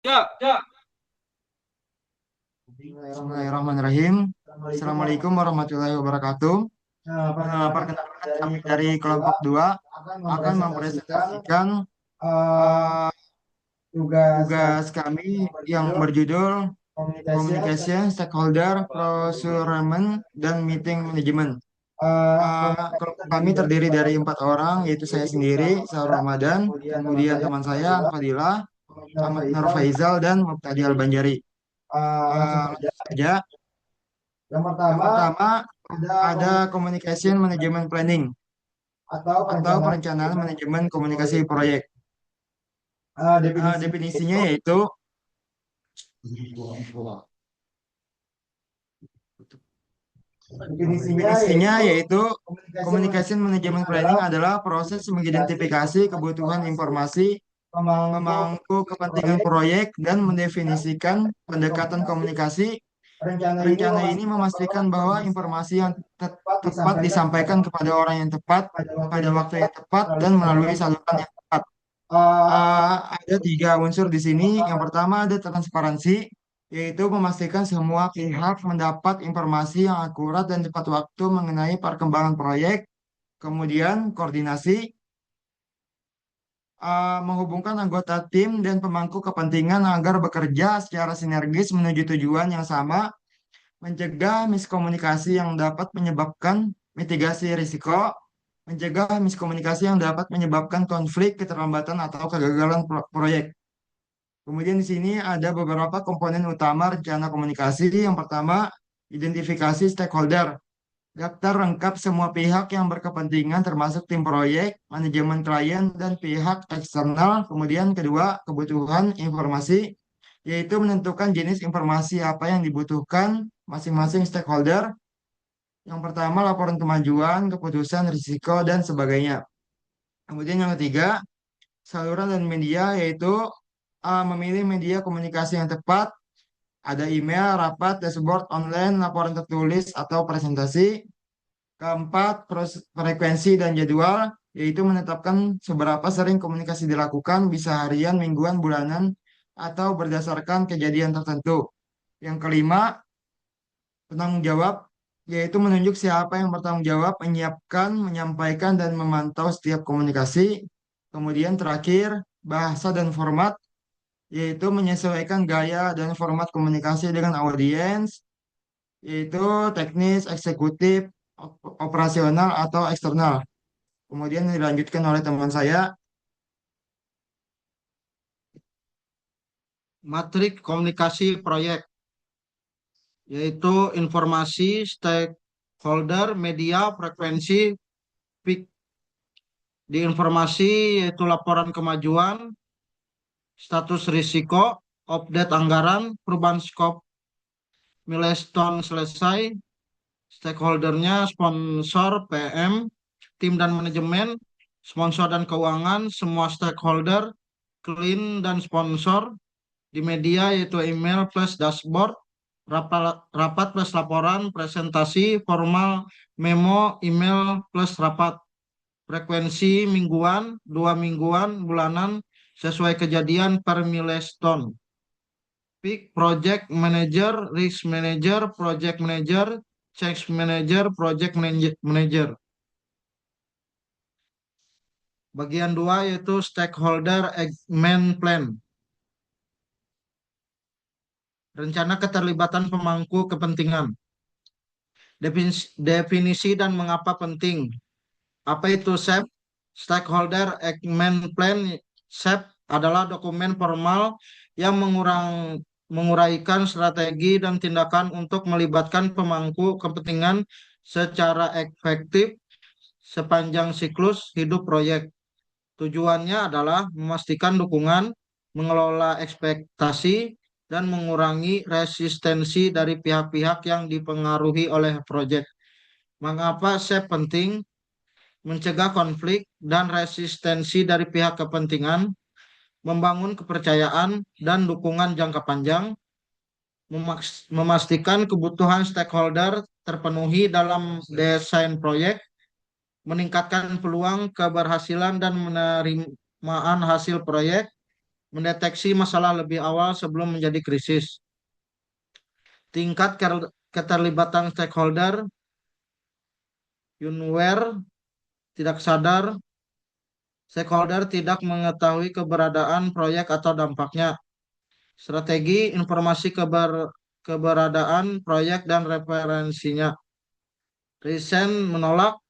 Ya, ya. Bismillahirrahmanirrahim. Assalamualaikum warahmatullahi wabarakatuh. Perkenalkan kami dari kelompok 2 akan mempresentasikan eh, tugas kami yang berjudul Communication, Stakeholder, Procurement, dan Meeting Management. Kelompok kami terdiri dari 4 orang, yaitu saya sendiri, Saur Ramadan, kemudian teman saya, Fadilah, Ahmad Nur Faizal, dan Muqtadi Al-Banjari. Langsung saja. Yang pertama, ada Communication Management Planning atau perencanaan manajemen komunikasi proyek. Definisinya yaitu Communication Management Planning adalah proses mengidentifikasi kebutuhan informasi, pemangku kepentingan proyek, dan mendefinisikan pendekatan komunikasi. Rencana ini memastikan bahwa informasi yang tepat disampaikan kepada orang yang tepat, pada waktu yang tepat, dan melalui saluran yang tepat. Ada 3 unsur di sini. Yang pertama ada transparansi, yaitu memastikan semua pihak mendapat informasi yang akurat dan tepat waktu mengenai perkembangan proyek. Kemudian koordinasi, menghubungkan anggota tim dan pemangku kepentingan agar bekerja secara sinergis menuju tujuan yang sama, mencegah miskomunikasi yang dapat menyebabkan mitigasi risiko, mencegah miskomunikasi yang dapat menyebabkan konflik, keterlambatan, atau kegagalan proyek. Kemudian di sini ada beberapa komponen utama rencana komunikasi. Yang pertama, identifikasi stakeholder. Daftar lengkap semua pihak yang berkepentingan termasuk tim proyek, manajemen klien, dan pihak eksternal. Kemudian kedua, kebutuhan informasi, yaitu menentukan jenis informasi apa yang dibutuhkan masing-masing stakeholder. Yang pertama, laporan kemajuan, keputusan, risiko, dan sebagainya. Kemudian yang ketiga, saluran dan media, yaitu memilih media komunikasi yang tepat. Ada email, rapat, dashboard online, laporan tertulis, atau presentasi. Keempat, frekuensi dan jadwal, yaitu menetapkan seberapa sering komunikasi dilakukan, bisa harian, mingguan, bulanan, atau berdasarkan kejadian tertentu. Yang kelima, penanggung jawab, yaitu menunjuk siapa yang bertanggung jawab, menyiapkan, menyampaikan, dan memantau setiap komunikasi. Kemudian terakhir, bahasa dan format, yaitu menyesuaikan gaya dan format komunikasi dengan audiens, yaitu teknis, eksekutif, operasional, atau eksternal. Kemudian dilanjutkan oleh teman saya. Matrik komunikasi proyek, yaitu informasi, stakeholder, media, frekuensi, peak. Di informasi yaitu laporan kemajuan, status risiko, update anggaran, perubahan skop, milestone selesai, stakeholdernya, sponsor, PM, tim dan manajemen, sponsor dan keuangan, semua stakeholder, klien dan sponsor. Di media yaitu email plus dashboard, rapat plus laporan, presentasi, formal, memo, email plus rapat. Frekuensi mingguan, 2 mingguan, bulanan, sesuai kejadian per milestone. Peak project manager, risk manager, project manager, change manager, project manager. Bagian 2 yaitu stakeholder engagement plan. Rencana keterlibatan pemangku kepentingan. Definisi dan mengapa penting. Apa itu SEP? Stakeholder Engagement Plan. SEP adalah dokumen formal yang menguraikan strategi dan tindakan untuk melibatkan pemangku kepentingan secara efektif sepanjang siklus hidup proyek. Tujuannya adalah memastikan dukungan, mengelola ekspektasi, dan mengurangi resistensi dari pihak-pihak yang dipengaruhi oleh proyek. Mengapa SEP penting? Mencegah konflik dan resistensi dari pihak kepentingan, membangun kepercayaan dan dukungan jangka panjang, memastikan kebutuhan stakeholder terpenuhi dalam desain proyek, meningkatkan peluang keberhasilan dan penerimaan hasil proyek, mendeteksi masalah lebih awal sebelum menjadi krisis. Tingkat keterlibatan stakeholder, unaware, tidak sadar, stakeholder tidak mengetahui keberadaan proyek atau dampaknya. Strategi informasi keberadaan proyek dan referensinya. Reason menolak,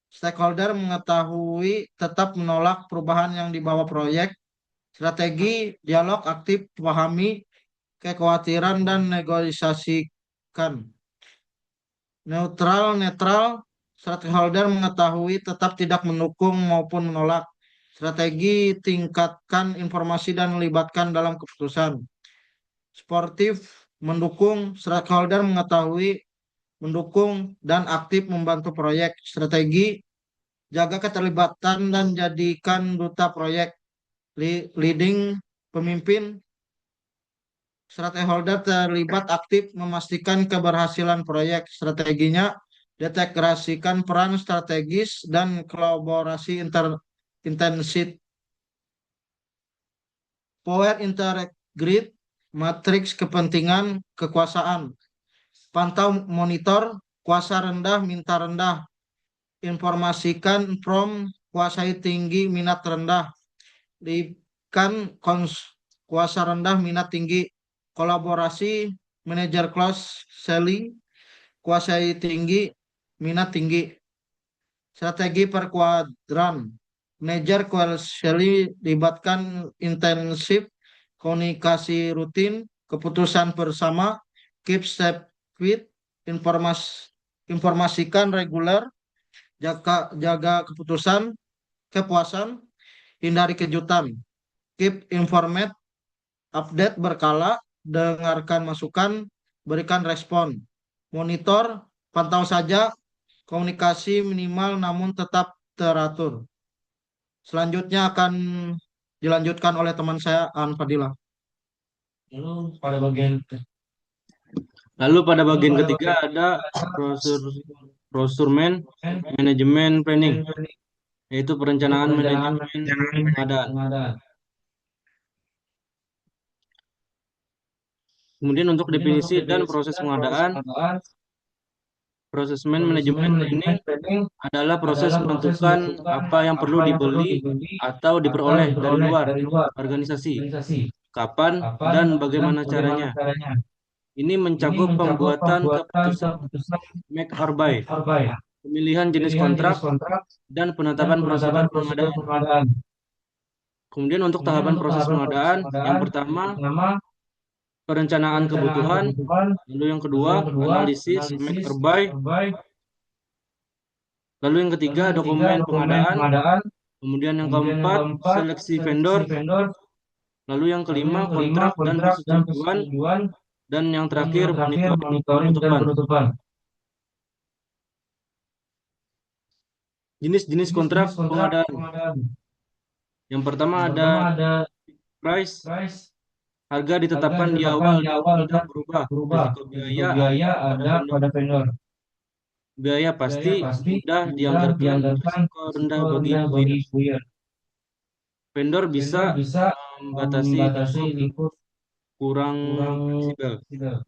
stakeholder mengetahui tetap menolak perubahan yang dibawa proyek. Strategi dialog aktif pahami kekhawatiran dan negosiasikan. Netral, stakeholder mengetahui tetap tidak mendukung maupun menolak. Strategi tingkatkan informasi dan melibatkan dalam keputusan. Sportif, mendukung, stakeholder mengetahui, mendukung, dan aktif membantu proyek. Strategi, jaga keterlibatan dan jadikan duta proyek. Leading, pemimpin, stakeholder terlibat aktif memastikan keberhasilan proyek. Strateginya, deteksikan peran strategis dan kolaborasi intensif. Power integrate, matriks kepentingan, kekuasaan. Pantau monitor, kuasa rendah, minta rendah. Informasikan from, kuasai tinggi, minat rendah. Likan kuasa rendah, minat tinggi. Kolaborasi, manajer close, selling, kuasai tinggi, minat tinggi. Strategi per kuadran. Manajer kuasai libatkan intensif, komunikasi rutin, keputusan bersama, keep step with, informasikan reguler, jaga keputusan, kepuasan, hindari kejutan, keep informed, update berkala, dengarkan masukan, berikan respon, monitor, pantau saja, komunikasi minimal namun tetap teratur. Selanjutnya akan dilanjutkan oleh teman saya, An Fadilah. Lalu pada bagian ketiga ada procurement manajemen planning, yaitu perencanaan manajemen pengadaan. Kemudian untuk definisi dan proses pengadaan, procurement manajemen planning adalah proses menentukan apa yang perlu dibeli atau diperoleh dari luar organisasi, kapan dan bagaimana caranya. Ini mencakup pembuatan keputusan make or buy, pemilihan jenis kontrak, dan penetapan prosedur pengadaan. Kemudian untuk tahapan proses pengadaan, yang pertama perencanaan kebutuhan, lalu yang kedua analisis make or buy, lalu yang ketiga dokumen pengadaan, kemudian yang keempat seleksi vendor, lalu yang kelima kontrak dan persetujuan, dan yang terakhir monitoring penutupan. Jenis-jenis kontrak pengadaan. Yang pertama ada price. Harga ditetapkan di awal dan tidak berubah. Risiko biaya ada pada vendor. Biaya pasti mudah dianggarkan, risiko rendah bagi buyer. Vendor bisa membatasi lingkup kurang fleksibel.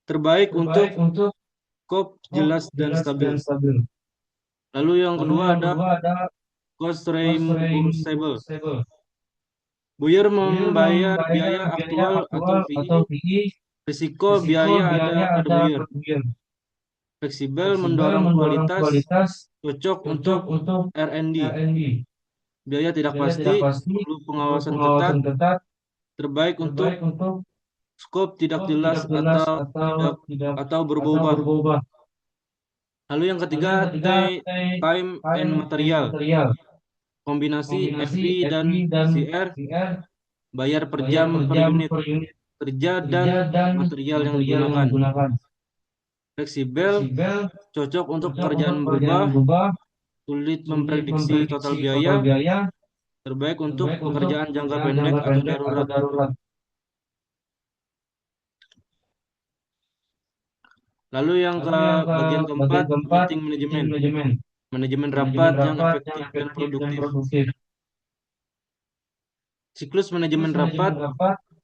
Terbaik untuk scope jelas dan stabil. Lalu yang kedua ada cost reimbursable. Buyer membayar biaya aktual atau VI. Risiko biaya ada pada buyer. Fleksibel mendorong kualitas, cocok untuk R&D. Biaya tidak pasti, perlu pengawasan ketat. Terbaik untuk scope tidak jelas atau berubah-ubah. Lalu yang ketiga time and material. Kombinasi FI dan CR, bayar per jam per unit kerja dan material yang digunakan. Fleksibel, cocok untuk pekerjaan berubah, sulit memprediksi total biaya, terbaik untuk pekerjaan jangka pendek atau darurat. Lalu yang ke bagian keempat, meeting manajemen. Manajemen rapat yang efektif dan produktif. siklus manajemen rapat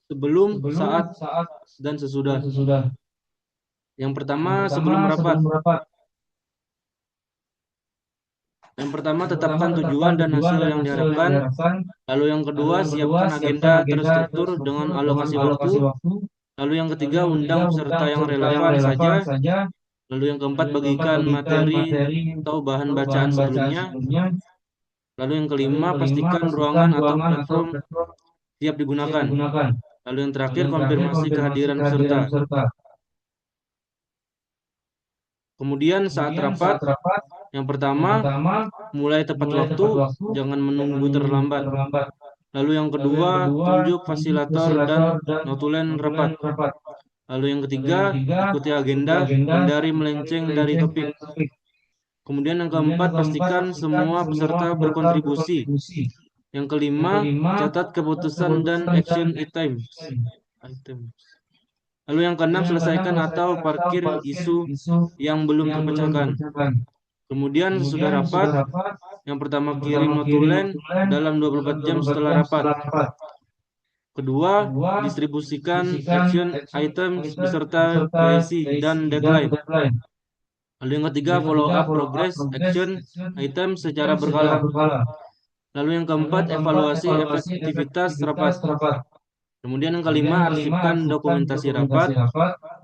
sebelum, saat, dan sesudah. Yang pertama, sebelum rapat. Yang pertama, tetapkan tujuan dan hasil yang diharapkan. Lalu yang kedua, siapkan agenda terstruktur dengan alokasi waktu. Lalu yang ketiga, undang peserta yang relevan saja. Lalu yang keempat, bagikan materi atau bahan bacaan sebelumnya. Lalu yang kelima, pastikan ruangan atau platform siap digunakan. Lalu yang terakhir, konfirmasi kehadiran peserta. Kemudian saat rapat, yang pertama, mulai tepat waktu, jangan menunggu terlambat. Lalu yang kedua, tunjuk fasilitator dan notulen rapat. Lalu yang ketiga, ikuti agenda, hindari melenceng dari topik. Kemudian yang keempat, pastikan semua peserta berkontribusi. Yang kelima, catat keputusan dan action items. Lalu yang keenam, selesaikan atau parkir isu yang belum terpecahkan. Kemudian sesudah rapat, yang pertama kirim notulen dalam 24 jam setelah rapat. Kedua, distribusikan action items beserta PIC dan deadline. Lalu yang ketiga, follow up progress action item secara berkala. Lalu yang keempat, evaluasi efektivitas rapat. Kemudian yang kelima, arsipkan dokumentasi rapat.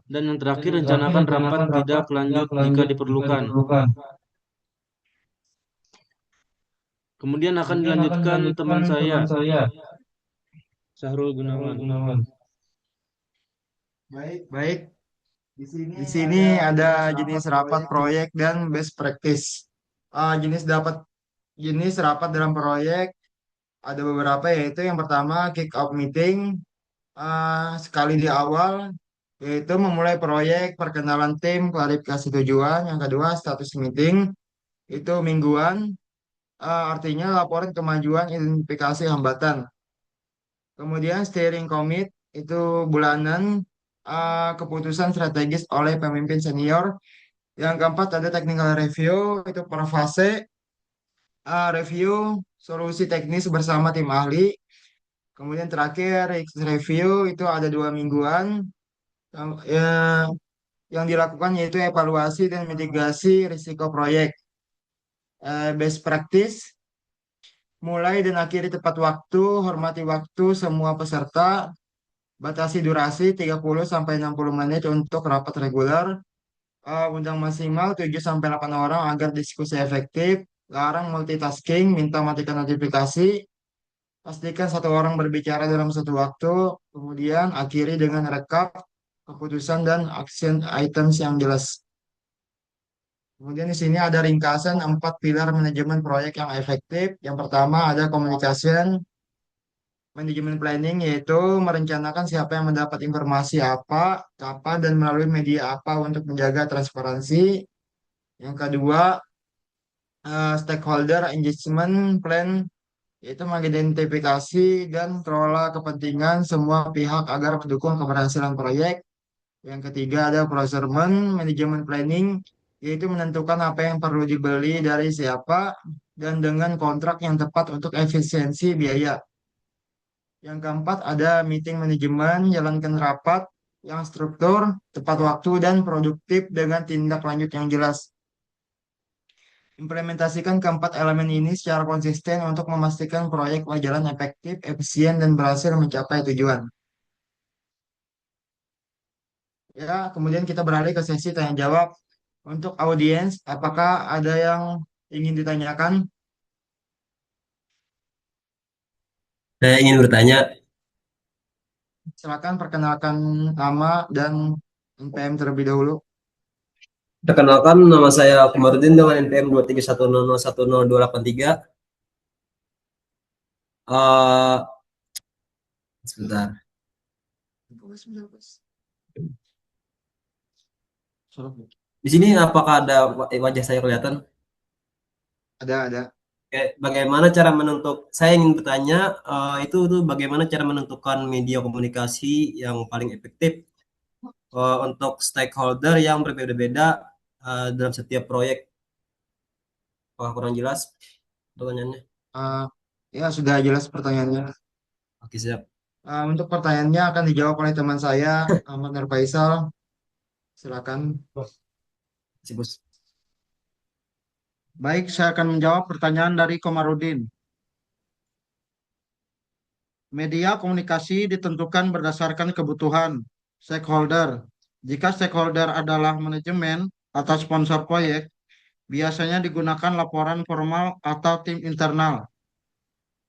Dan yang terakhir, rencanakan rapat tidak lanjut jika diperlukan. Kemudian akan dilanjutkan teman saya, Sahrul Gunawan. Baik. Di sini ada jenis rapat proyek dan best practice. Jenis rapat dalam proyek ada beberapa, yaitu yang pertama kick off meeting, sekali di awal, yaitu memulai proyek, perkenalan tim, klarifikasi tujuan. Yang kedua status meeting, itu mingguan, artinya laporan kemajuan, identifikasi hambatan. Kemudian steering commit itu bulanan, keputusan strategis oleh pemimpin senior. Yang keempat ada technical review, itu per fase, review solusi teknis bersama tim ahli. Kemudian terakhir risk review, itu ada 2 mingguan. Yang dilakukan yaitu evaluasi dan mitigasi risiko proyek. Best practice, mulai dan akhiri tepat waktu, hormati waktu semua peserta, batasi durasi 30 sampai 60 menit untuk rapat reguler. Undang maksimal 7 sampai 8 orang agar diskusi efektif. Larang multitasking, minta matikan notifikasi. Pastikan satu orang berbicara dalam satu waktu. Kemudian akhiri dengan rekap keputusan dan action items yang jelas. Kemudian di sini ada ringkasan 4 pilar manajemen proyek yang efektif. Yang pertama ada communication, manajemen planning, yaitu merencanakan siapa yang mendapat informasi apa, kapan, dan melalui media apa untuk menjaga transparansi. Yang kedua, stakeholder engagement plan, yaitu mengidentifikasi dan kelola kepentingan semua pihak agar mendukung keberhasilan proyek. Yang ketiga ada procurement manajemen planning, yaitu menentukan apa yang perlu dibeli dari siapa dan dengan kontrak yang tepat untuk efisiensi biaya. Yang keempat ada meeting manajemen, jalankan rapat yang struktur, tepat waktu, dan produktif dengan tindak lanjut yang jelas. Implementasikan keempat elemen ini secara konsisten untuk memastikan proyek berjalan efektif, efisien, dan berhasil mencapai tujuan. Ya, kemudian kita beralih ke sesi tanya jawab. Untuk audiens, apakah ada yang ingin ditanyakan? Saya ingin bertanya, Silakan perkenalkan nama dan NPM terlebih dahulu. perkenalkan nama saya Komarudin dengan NPM 23100102883. Eh sebentar. Di sini apakah ada wajah saya kelihatan? Ada. Oke, bagaimana cara saya ingin bertanya, itu tuh bagaimana cara menentukan media komunikasi yang paling efektif untuk stakeholder yang berbeda-beda dalam setiap proyek? Apakah kurang jelas pertanyaannya? Ya, sudah jelas pertanyaannya. Oke, siap. Untuk pertanyaannya akan dijawab oleh teman saya, Ahmad Nur Faisal. Silakan. Si Bos. Baik, saya akan menjawab pertanyaan dari Komarudin. Media komunikasi ditentukan berdasarkan kebutuhan stakeholder. Jika stakeholder adalah manajemen atau sponsor proyek, biasanya digunakan laporan formal atau tim internal.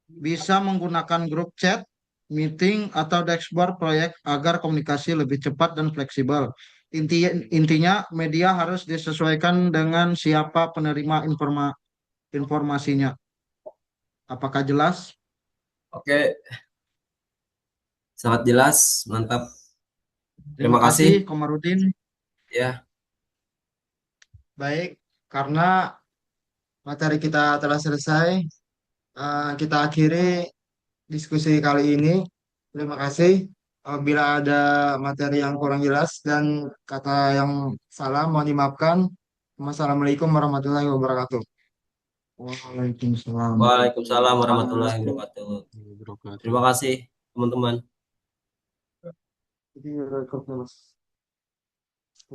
Bisa menggunakan grup chat, meeting, atau dashboard proyek agar komunikasi lebih cepat dan fleksibel. Intinya, media harus disesuaikan dengan siapa penerima informasinya. Apakah jelas? Oke, sangat jelas, mantap. Terima Terima kasih. kasih, Komarudin. Ya, Baik, karena materi kita telah selesai, kita akhiri diskusi kali ini. Terima kasih. Bila ada materi yang kurang jelas dan kata yang salah, mohon dimaafkan. Wassalamualaikum warahmatullahi wabarakatuh. Waalaikumsalam. Waalaikumsalam warahmatullahi wabarakatuh. Birokrasi. Terima kasih, teman-teman. Jadi, rekodnya, Mas.